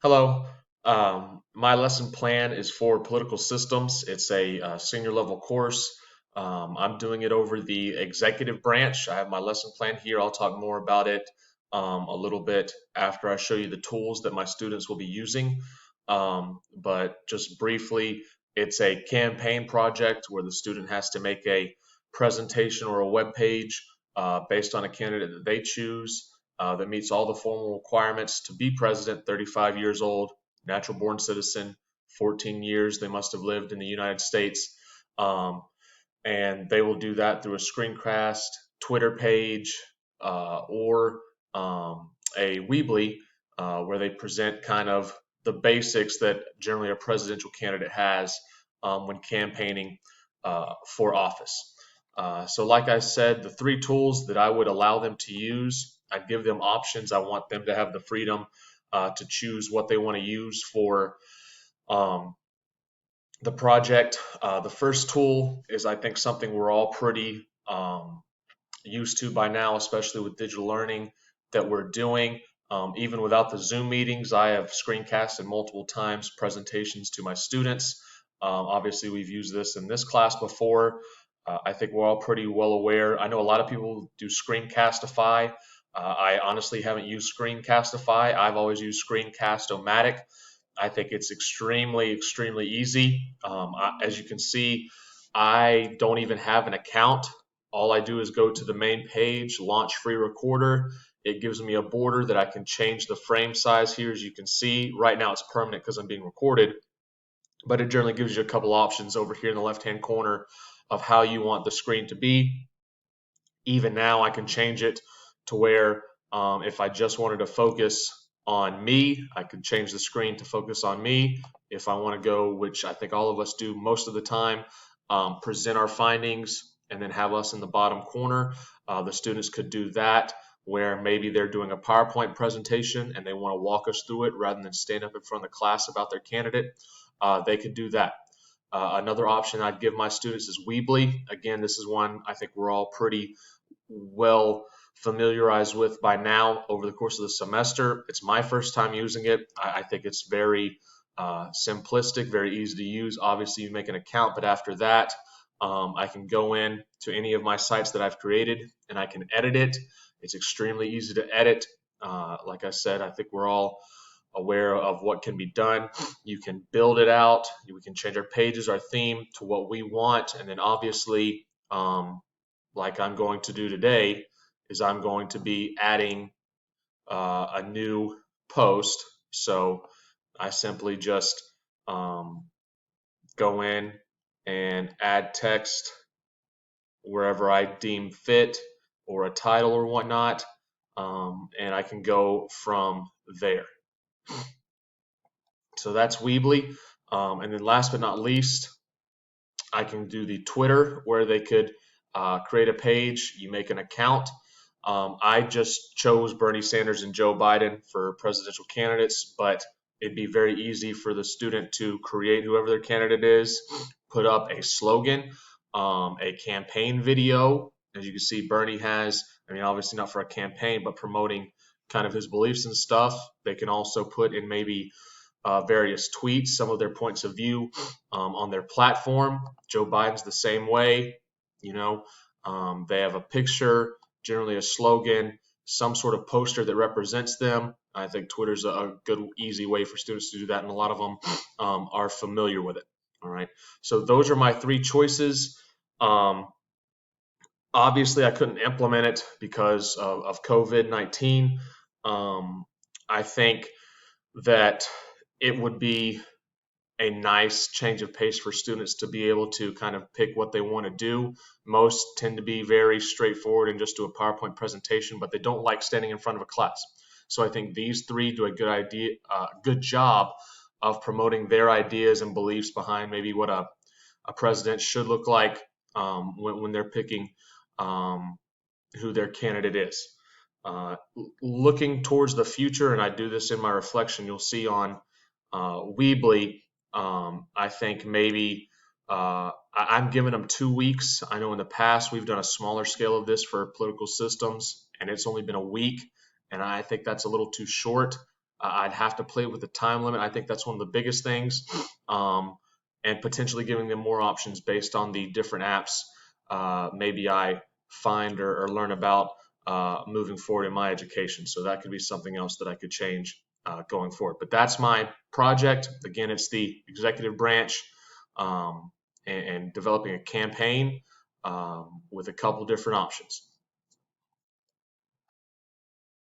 Hello. My lesson plan is for political systems. It's a senior level course. I'm doing it over the executive branch. I have my lesson plan here. I'll talk more about it a little bit after I show you the tools that my students will be using. But just briefly, it's a campaign project where the student has to make a presentation or a web page based on a candidate that they choose that meets all the formal requirements to be president, 35 years old, natural born citizen, 14 years they must have lived in the United States. Um, and they will do that through a screencast, Twitter page, or a Weebly, where they present kind of the basics that generally a presidential candidate has when campaigning for office. So, like I said, the three tools that I would allow them to use, I'd give them options. I want them to have the freedom to choose what they want to use for um, the project. The first tool is, I think, something we're all pretty used to by now, especially with digital learning that we're doing. Even without the Zoom meetings, I have screencasted multiple times presentations to my students. Obviously, we've used this in this class before. I think we're all pretty well aware. I know a lot of people do Screencastify. I honestly haven't used Screencastify. I've always used Screencast-O-Matic. I think it's extremely easy. As you can see, I don't even have an account. All I do is go to the main page, launch free recorder. It gives me a border that I can change the frame size here. As you can see, right now it's permanent because I'm being recorded, but it generally gives you a couple options over here in the left-hand corner of how you want the screen to be. Even now, I can change it to where if I just wanted to focus on me, I could change the screen to focus on me. If I want to go, which I think all of us do most of the time, present our findings and then have us in the bottom corner. The students could do that where maybe they're doing a PowerPoint presentation and they want to walk us through it rather than stand up in front of the class about their candidate. They could do that. Another option I'd give my students is Weebly. Again, this is one I think we're all pretty well familiarized with by now over the course of the semester. It's my first time using it. I think it's very simplistic, very easy to use. Obviously, you make an account, but after that, I can go in to any of my sites that I've created and I can edit it. It's extremely easy to edit. Like I said, I think we're all aware of what can be done. You can build it out. We can change our pages, our theme to what we want, and then obviously, like I'm going to do today, is I'm going to be adding a new post. So I simply just go in and add text wherever I deem fit or a title or whatnot. And I can go from there. So that's Weebly. And then last but not least, I can do the Twitter where they could create a page. You make an account. I just chose Bernie Sanders and Joe Biden for presidential candidates, but it'd be very easy for the student to create whoever their candidate is, put up a slogan, a campaign video. As you can see, Bernie has, I mean, obviously not for a campaign, but promoting kind of his beliefs and stuff. They can also put in maybe various tweets, some of their points of view on their platform. Joe Biden's the same way. You know, they have a picture, generally a slogan, some sort of poster that represents them. I think Twitter's a good, easy way for students to do that, and a lot of them are familiar with it. All right. So those are my three choices. Um, Obviously, I couldn't implement it because of COVID-19. I think that it would be a nice change of pace for students to be able to kind of pick what they want to do. Most tend to be very straightforward and just do a PowerPoint presentation, but they don't like standing in front of a class. So I think these three do a good job of promoting their ideas and beliefs behind maybe what a president should look like when they're picking um, who their candidate is. Uh, Looking towards the future, and I do this in my reflection, you'll see on Weebly, I think maybe I'm giving them 2 weeks. I know in the past we've done a smaller scale of this for political systems, and it's only been a week, and I think that's a little too short. I'd have to play with the time limit. I think that's one of the biggest things, and potentially giving them more options based on the different apps. Maybe I find or learn about moving forward in my education. So that could be something else that I could change going forward. But that's my project. Again, it's the executive branch, and developing a campaign with a couple different options.